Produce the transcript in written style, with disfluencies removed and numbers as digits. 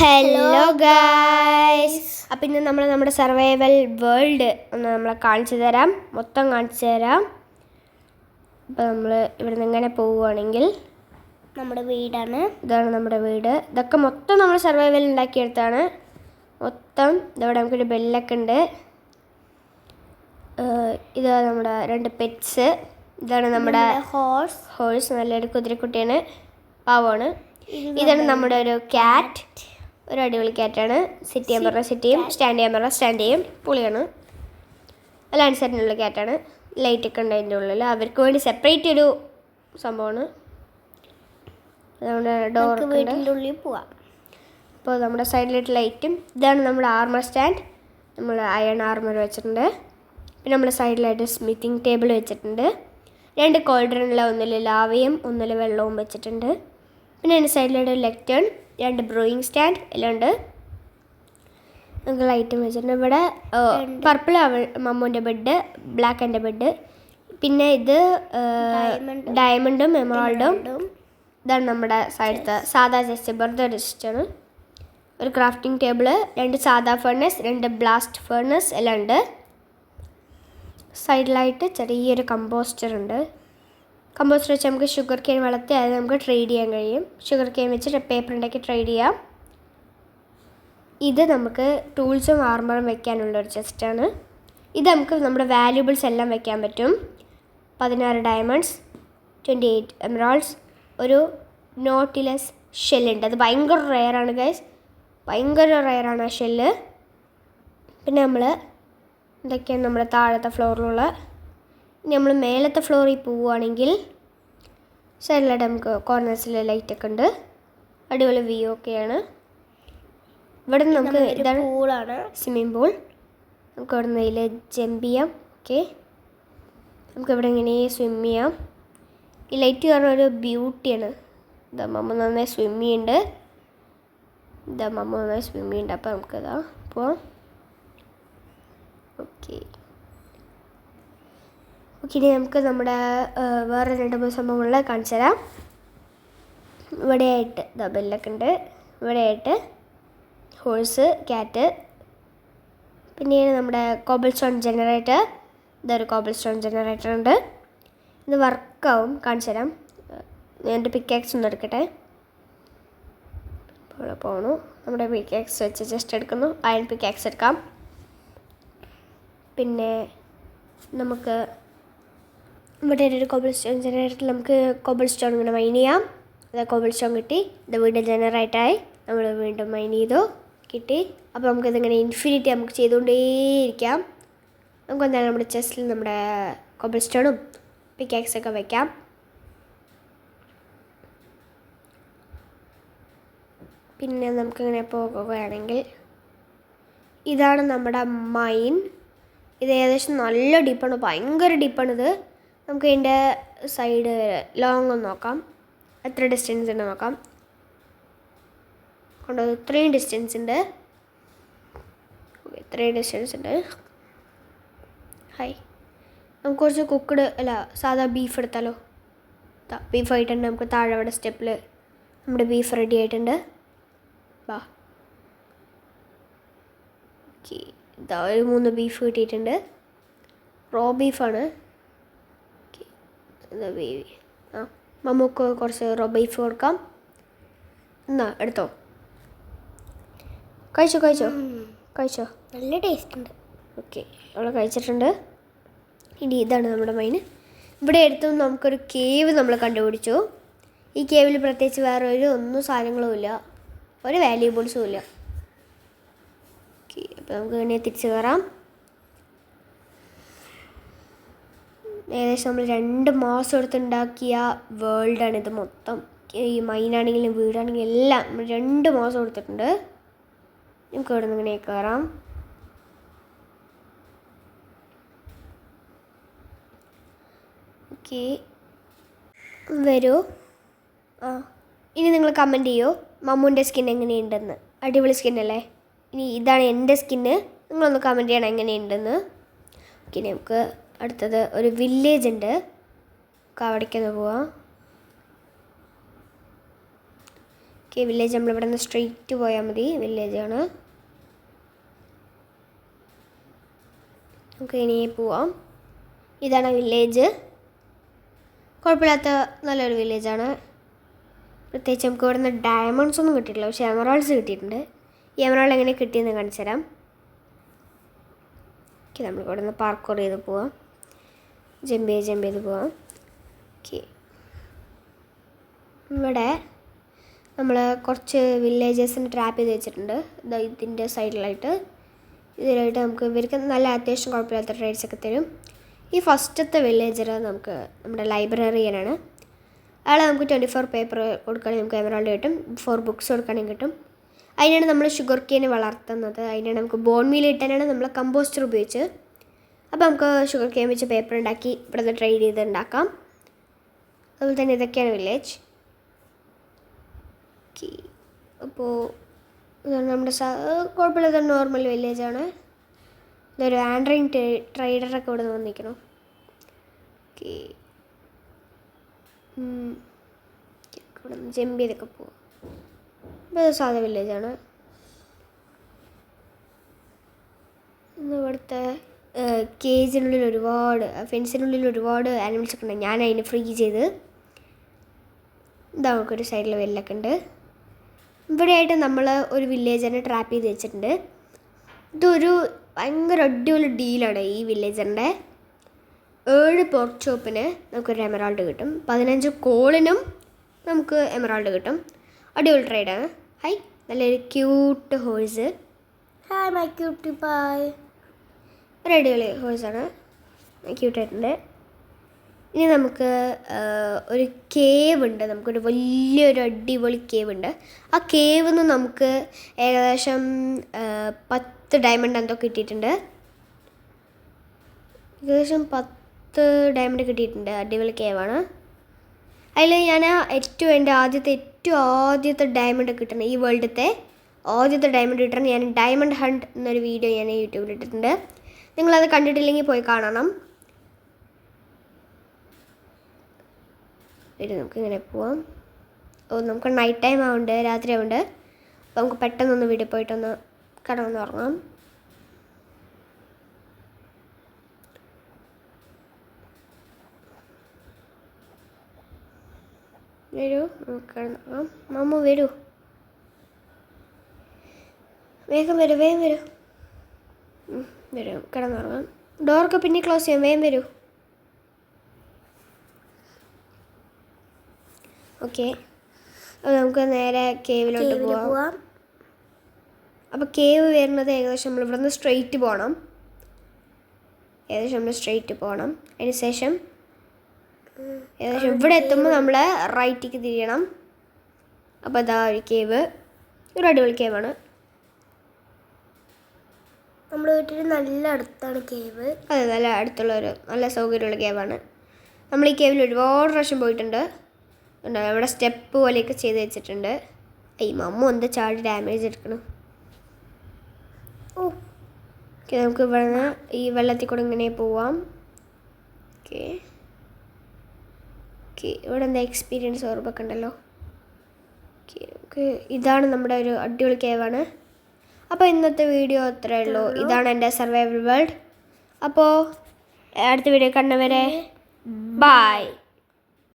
Hello guys, അപ്പം ഇന്ന് നമ്മുടെ സർവൈവൽ വേൾഡ് ഒന്ന് നമ്മളെ കാണിച്ചു തരാം, മൊത്തം കാണിച്ചു തരാം. അപ്പം നമ്മൾ ഇവിടെ നിന്ന് ഇങ്ങനെ പോവുകയാണെങ്കിൽ നമ്മുടെ വീടാണ്. ഇതാണ് നമ്മുടെ വീട്. ഇതൊക്കെ മൊത്തം നമ്മൾ സർവൈവൽ ഉണ്ടാക്കിയെടുത്താണ്. മൊത്തം ഇതവിടെ നമുക്കൊരു ബെല്ലൊക്കെ ഉണ്ട്. ഇതാണ് നമ്മുടെ 2 പെറ്റ്സ്. ഇതാണ് നമ്മുടെ ഹോഴ്സ് നല്ലൊരു കുതിരക്കുട്ടിയാണ്, പാവമാണ്. ഇതാണ് നമ്മുടെ ഒരു ക്യാറ്റ്, ഒരു അടിപൊളി ക്യാറ്റാണ്. സിറ്റ് ചെയ്യാൻ പറഞ്ഞാൽ സിറ്റ് ചെയ്യും, സ്റ്റാൻഡ് ചെയ്യാൻ പറഞ്ഞാൽ സ്റ്റാൻഡ് ചെയ്യും, പൊളിയാണ്. നല്ല ആൻസറിനുള്ള ക്യാറ്റാണ്. ലൈറ്റൊക്കെ ഉണ്ട് അതിൻ്റെ ഉള്ളിൽ. അവർക്ക് വേണ്ടി സെപ്പറേറ്റ് ഒരു സംഭവമാണ്. നമ്മുടെ ഡോർ വീടിൻ്റെ ഉള്ളിൽ പോവാം. അപ്പോൾ നമ്മുടെ സൈഡിലായിട്ട് ലൈറ്റും. ഇതാണ് നമ്മുടെ ആർമർ സ്റ്റാൻഡ്. നമ്മൾ അയൺ ആർമർ വെച്ചിട്ടുണ്ട്. പിന്നെ നമ്മുടെ സൈഡിലായിട്ട് സ്മിത്തിങ് ടേബിൾ വെച്ചിട്ടുണ്ട്. 2 കോൾഡ്രണിൽ ഒന്നിൽ ലാവയും ഒന്നിൽ വെള്ളവും വെച്ചിട്ടുണ്ട്. പിന്നെ അതിൻ്റെ സൈഡിലായിട്ട് ലെക്ടേൺ, 2 ബ്രൂയിങ് സ്റ്റാൻഡ് എല്ലാം ഉണ്ട്. നമുക്ക് ലൈറ്റും വെച്ചിട്ടുണ്ട്. ഇവിടെ പർപ്പിൾ മമ്മൂൻ്റെ ബെഡ്, ബ്ലാക്ക് എൻ്റെ ബെഡ്. പിന്നെ ഇത് ഡയമണ്ടും എമറാൾഡും. ഇതാണ് നമ്മുടെ സൈഡത്തെ സാധാ ജസ്റ്റ് വെറുതെ ജസ്റ്റാണ്. ഒരു ക്രാഫ്റ്റിംഗ് ടേബിള്, 2 സാധാ ഫേർണസ്, 2 ബ്ലാസ്റ്റ് ഫേർണസ് എല്ലാം ഉണ്ട്. സൈഡിലായിട്ട് ചെറിയൊരു കമ്പോസ്റ്റർ ഉണ്ട്. കമ്പോസ്റ്റർ വെച്ച് നമുക്ക് ഷുഗർ കെയിൻ വളർത്തി അത് നമുക്ക് ട്രേഡ് ചെയ്യാൻ കഴിയും. ഷുഗർ കെയിൻ വെച്ച് പേപ്പർ ഉണ്ടാക്കി ട്രേഡ് ചെയ്യാം. ഇത് നമുക്ക് ടൂൾസും ആർമറും വെക്കാനുള്ളൊരു ചെസ്റ്റാണ്. ഇത് നമുക്ക് നമ്മുടെ വാല്യൂബിൾസ് എല്ലാം വെക്കാൻ പറ്റും. 16 ഡയമണ്ട്സ്, 28 എമറാൾഡ്സ്, ഒരു നോട്ടിലസ് ഷെല്ലുണ്ട്. അത് ഭയങ്കര റെയറാണ് ഗൈസ്, ഭയങ്കര റെയറാണ് ആ ഷെല്ല്. പിന്നെ നമ്മൾ ഇതൊക്കെയാണ് നമ്മുടെ താഴത്തെ ഫ്ലോറിലുള്ള. ഇനി നമ്മൾ മേലത്തെ ഫ്ലോറിൽ പോവുകയാണെങ്കിൽ സൈഡിലായിട്ട് നമുക്ക് കോർണേഴ്സിൽ ലൈറ്റൊക്കെ ഉണ്ട്. അടിപൊളി വ്യൂ ഒക്കെയാണ്. ഇവിടെ നിന്ന് നമുക്ക് ഇതാണ് പൂളാണ്, സ്വിമ്മിംഗ് പൂൾ. നമുക്ക് ഇവിടെ നിന്ന് ഇതിൽ ജമ്പ് ചെയ്യാം. ഓക്കെ, നമുക്കിവിടെ ഇങ്ങനെ സ്വിം ചെയ്യാം. ഈ ലൈറ്റ് കാരണം ഒരു ബ്യൂട്ടിയാണ്. ഇതാ മമ്മ നന്നായി സ്വിം ചെയ്യുന്നുണ്ട്. അപ്പോൾ നമുക്കിതാ പോവാം. ഓക്കെ, ഇനി നമുക്ക് നമ്മുടെ വേറെ 2-3 സംഭവങ്ങളിൽ കാണിച്ചു തരാം. ഇവിടെയായിട്ട് ഇതാ ബെല്ലൊക്കെ ഉണ്ട്. ഇവിടെയായിട്ട് ഹോഴ്സ്, ക്യാറ്റ്. പിന്നെയാണ് നമ്മുടെ കോബിൾ സ്റ്റോൺ ജനറേറ്റർ. ഇതൊരു കോബിൾ സ്റ്റോൺ ജനറേറ്റർ ഉണ്ട്. ഇത് വർക്കാവും, കാണിച്ചു തരാം. എൻ്റെ പിക്കാക്സ് ഒന്ന് എടുക്കട്ടെ. ഇപ്പോൾ പോകണു. നമ്മുടെ പിക്കാക്സ് വെച്ച് ജസ്റ്റ് എടുക്കുന്നു. അയൺ പിക്കാക്സ് എടുക്കാം. പിന്നെ നമുക്ക് ഇവിടെ ഒരു കോബിൾ സ്റ്റോൺ ജനറേറ്ററിൽ നമുക്ക് കോബിൾ സ്റ്റോൺ ഇങ്ങനെ മൈൻ ചെയ്യാം. അത് കോബിൾ സ്റ്റോൺ കിട്ടി. ഇത് വീണ്ടും ജനറേറ്റായി. നമ്മൾ വീണ്ടും മൈൻ ചെയ്തു, കിട്ടി. അപ്പോൾ നമുക്കിതിങ്ങനെ ഇൻഫിനിറ്റി നമുക്ക് ചെയ്തുകൊണ്ടേയിരിക്കാം. നമുക്ക് എന്താണ് നമ്മുടെ ചെസ്റ്റിൽ നമ്മുടെ കോബിൾ സ്റ്റോണും പിക്കാക്സൊക്കെ വയ്ക്കാം. പിന്നെ നമുക്കിങ്ങനെ പോകുകയാണെങ്കിൽ ഇതാണ് നമ്മുടെ മൈൻ. ഇത് ഏകദേശം നല്ല ഡീപ്പാണ്, ഭയങ്കര ഡീപ്പാണിത്. നമുക്ക് ഇതിൻ്റെ സൈഡ് ലോങ് ഒന്ന് നോക്കാം, എത്ര ഡിസ്റ്റൻസ് ഉണ്ട് നോക്കാം. കൊണ്ട് ഇത്രയും ഡിസ്റ്റൻസ് ഉണ്ട്. ഇത്രയും ഡിസ്റ്റൻസ് ഉണ്ട്. ഹായ്, നമുക്ക് കുറച്ച് കുക്ക്ഡ് സാധാ ബീഫ് എടുത്താലോ? ബീഫ് ആയിട്ടുണ്ട്. നമുക്ക് താഴെ അവിടെ സ്റ്റെപ്പിൽ നമ്മുടെ ബീഫ് റെഡി ആയിട്ടുണ്ട്. വാ, ഓക്കെ. ഇതാ ഒരു 3 ബീഫ് കിട്ടിയിട്ടുണ്ട്. റോ ബീഫാണ്. ഇതാ ബേബി. നമുക്ക് കുറച്ച് റോ ബീഫ് കൊടുക്കാം. എന്നാ എടുത്തോ, കഴിച്ചോ. നല്ല ടേസ്റ്റ് ഉണ്ട്. ഓക്കെ, അവൾ കഴിച്ചിട്ടുണ്ട്. ഇനി ഇതാണ് നമ്മുടെ മൈൻ. ഇവിടെ അടുത്ത് നമുക്കൊരു കേവ് നമ്മൾ കണ്ടുപിടിച്ചു. ഈ കേവിൽ പ്രത്യേകിച്ച് വേറെ ഒന്നും സാധനങ്ങളും ഇല്ല, ഒരു വാല്യൂബിൾസും ഇല്ല. ഓക്കെ, അപ്പോൾ നമുക്ക് ഇങ്ങനെ തിരിച്ച് കയറാം. ഏകദേശം നമ്മൾ 2 മാസം എടുത്തുണ്ടാക്കിയ വേൾഡാണിത് മൊത്തം. ഈ മൈനാണെങ്കിലും വീടാണെങ്കിലും എല്ലാം നമ്മൾ 2 മാസം എടുത്തിട്ടുണ്ട്. നമുക്ക് ഇവിടെ നിന്ന് ഇങ്ങനെ കയറാം. ഓക്കെ, വരൂ. ഇനി നിങ്ങൾ കമൻറ്റ് ചെയ്യൂ മമ്മൂൻ്റെ സ്കിൻ എങ്ങനെയുണ്ടെന്ന്. അടിപൊളി സ്കിന്നല്ലേ? ഇനി ഇതാണ് എൻ്റെ സ്കിന്ന്, നിങ്ങളൊന്ന് കമൻറ്റ് ചെയ്യണം എങ്ങനെയുണ്ടെന്ന്. ഓക്കെ, നമുക്ക് അടുത്തത് ഒരു വില്ലേജ് ഉണ്ട്, അവിടേക്കൊന്ന് പോവാം. ഓക്കെ, വില്ലേജ് നമ്മളിവിടെ നിന്ന് സ്ട്രെയിറ്റ് പോയാൽ മതി. വില്ലേജാണ്. നമുക്ക് ഇനി പോവാം. ഇതാണ് വില്ലേജ്. കുഴപ്പമില്ലാത്ത നല്ലൊരു വില്ലേജാണ്. പ്രത്യേകിച്ച് നമുക്ക് ഇവിടെ നിന്ന് ഡയമണ്ട്സ് ഒന്നും കിട്ടിയിട്ടില്ല, പക്ഷേ എമറാൾഡ്സ് കിട്ടിയിട്ടുണ്ട്. ഈ എമറാൾഡ് എങ്ങനെ കിട്ടിയെന്ന് കാണിച്ചു തരാം. ഓക്കെ, നമുക്ക് ഇവിടെ നിന്ന് പാർക്കോർ ചെയ്ത് പോവാം. ജമ്പ് ചെയ്ത് പോവാം. ഓക്കെ, ഇവിടെ നമ്മൾ കുറച്ച് വില്ലേജസിന് ട്രാപ്പ് ചെയ്ത് വെച്ചിട്ടുണ്ട്. ഇതിൻ്റെ സൈഡിലായിട്ട് ഇതിലായിട്ട് നമുക്ക് ഇവർക്ക് നല്ല അത്യാവശ്യം കുഴപ്പമില്ലാത്ത ട്രേഡ്സൊക്കെ തരും. ഈ ഫസ്റ്റത്തെ വില്ലേജർ നമുക്ക് നമ്മുടെ ലൈബ്രറിയനാണ്. അയാളെ നമുക്ക് 24 പേപ്പർ കൊടുക്കുകയാണെങ്കിൽ നമുക്ക് എമറാൾഡ് കിട്ടും. 4 ബുക്സ് കൊടുക്കുകയാണെങ്കിൽ കിട്ടും. അതിനാണ് നമ്മൾ ഷുഗർ കെയിൻ വളർത്തുന്നത്. അതിനാണ് നമുക്ക് ബോൺ മീൽ ഇട്ടാനാണ് നമ്മൾ കമ്പോസ്റ്റർ ഉപയോഗിച്ച്. അപ്പോൾ നമുക്ക് ഷുഗർ കെയിൻ വെച്ച് പേപ്പർ ഉണ്ടാക്കി ഇവിടെ നിന്ന് ട്രേഡ് ചെയ്ത് ഉണ്ടാക്കാം. അതുപോലെ തന്നെ ഇതൊക്കെയാണ് വില്ലേജ്. ഓക്കെ, അപ്പോൾ ഇതാണ് നമ്മുടെ കുഴപ്പമില്ലാത്ത നോർമൽ വില്ലേജാണ്. ഇതൊരു ആൻഡ്രോയിൻ ട്രേഡറൊക്കെ ഇവിടെ നിന്ന് വന്നിരിക്കണം. ഓക്കെ, ഇവിടെ നിന്ന് ജമ്പ് ചെയ്തൊക്കെ പോവാം. ഇത് സാധാ വില്ലേജാണ്. ഇവിടുത്തെ കേജിനുള്ളിൽ ഒരുപാട് ഫെൻസിനുള്ളിൽ ഒരുപാട് ആനിമൽസൊക്കെ ഉണ്ട്. ഞാൻ അതിന് ഫ്രീ ചെയ്ത് ഇതാ നമുക്കൊരു സൈഡിൽ വെല്ലൊക്കെ ഉണ്ട്. ഇവിടെയായിട്ട് നമ്മൾ ഒരു വില്ലേജറിനെ ട്രാപ്പ് ചെയ്ത് വെച്ചിട്ടുണ്ട്. ഇതൊരു ഭയങ്കര അടിപൊളി ഡീലാണ്. ഈ വില്ലേജറിൻ്റെ 7 പോർക്ക് ചോപ്പിന് നമുക്കൊരു എമറാൾഡ് കിട്ടും. 15 കോളിനും നമുക്ക് എമറാൾഡ് കിട്ടും. അടിപൊളി ട്രേഡാണ്. ഹായ്, നല്ലൊരു cute horse. Hi my cutie പായ്. ഒരു അടിപൊളി ഹോഴ്സാണ്, ക്യൂട്ടായിട്ടുണ്ട്. ഇനി നമുക്ക് ഒരു കേവ് ഉണ്ട്. നമുക്കൊരു വലിയൊരു അടിപൊളി കേവ് ഉണ്ട്. ആ കേവിൽ നിന്ന് നമുക്ക് ഏകദേശം 10 ഡയമണ്ട് എന്തോ കിട്ടിയിട്ടുണ്ട്. ഏകദേശം 10 ഡയമണ്ട് കിട്ടിയിട്ടുണ്ട്. അടിപൊളി കേവാണ്. അതിൽ ഞാൻ എൻ്റെ ആദ്യത്തെ ഡയമണ്ട് കിട്ടണം, ഈ വേൾഡത്തെ ആദ്യത്തെ ഡയമണ്ട് കിട്ടണം. ഞാൻ ഡയമണ്ട് ഹണ്ട് എന്നൊരു വീഡിയോ ഞാൻ യൂട്യൂബിൽ ഇട്ടിട്ടുണ്ട്. നിങ്ങളത് കണ്ടിട്ടില്ലെങ്കിൽ പോയി കാണണം. നമുക്ക് ഇങ്ങനെ പോവാം. നമുക്ക് നൈറ്റ് ടൈം ആവുന്നുണ്ട്, രാത്രി ആവുന്നുണ്ട്. അപ്പോൾ നമുക്ക് പെട്ടെന്നൊന്ന് വീട്ടിൽ പോയിട്ടൊന്ന് കിടന്ന് ഉറങ്ങാം. വരൂ, നമുക്ക് കിടന്നുറങ്ങാം. മമ്മു വരൂ, വേഗം വരൂ. വരൂ, കിടന്നുറങ്ങാം. ഡോറൊക്കെ പിന്നെ ക്ലോസ് ചെയ്യാം. വേഗം വരൂ. ഓക്കെ, അപ്പോൾ നമുക്ക് നേരെ കേവിലോട്ട് പോവാം. അപ്പോൾ കേവ് വരുന്നത് ഏകദേശം നമ്മൾ ഇവിടെ നിന്ന് സ്ട്രെയിറ്റ് പോകണം. അതിന് ശേഷം ഏകദേശം ഇവിടെ എത്തുമ്പോൾ നമ്മൾ റൈറ്റിലേക്ക് തിരിയണം. അപ്പോൾ അതാ ഒരു കേവ്, ഒരു അടിപൊളി കേവാണ്. നമ്മുടെ വീട്ടിൽ നല്ല അടുത്താണ് കേവ്. അതെ, നല്ല അടുത്തുള്ളൊരു നല്ല സൗകര്യമുള്ള കേവാണ്. നമ്മൾ ഈ കേവിൽ ഒരുപാട് പ്രാവശ്യം പോയിട്ടുണ്ട്. ഇവിടെ സ്റ്റെപ്പ് പോലെയൊക്കെ ചെയ്ത് വെച്ചിട്ടുണ്ട്. ഈ മമ്മു എന്താ ചാടി ഡാമേജ് എടുക്കണം. ഓക്കെ, നമുക്ക് ഇവിടെ നിന്ന് ഈ വെള്ളത്തിൽ കൂടെ ഇങ്ങനെ പോവാം. ഓക്കെ, ഇവിടെ എന്താ എക്സ്പീരിയൻസ് ഓർമ്മൊക്കെ ഉണ്ടല്ലോ. ഓക്കെ, ഇതാണ് നമ്മുടെ ഒരു അടിപൊളി കേവാണ്. അപ്പോൾ ഇന്നത്തെ വീഡിയോ അത്രയേ ഉള്ളൂ. ഇതാണ് എൻ്റെ സർവൈവൽ വേൾഡ്. അപ്പോൾ അടുത്ത വീഡിയോ കാണുന്നവരെ ബൈ.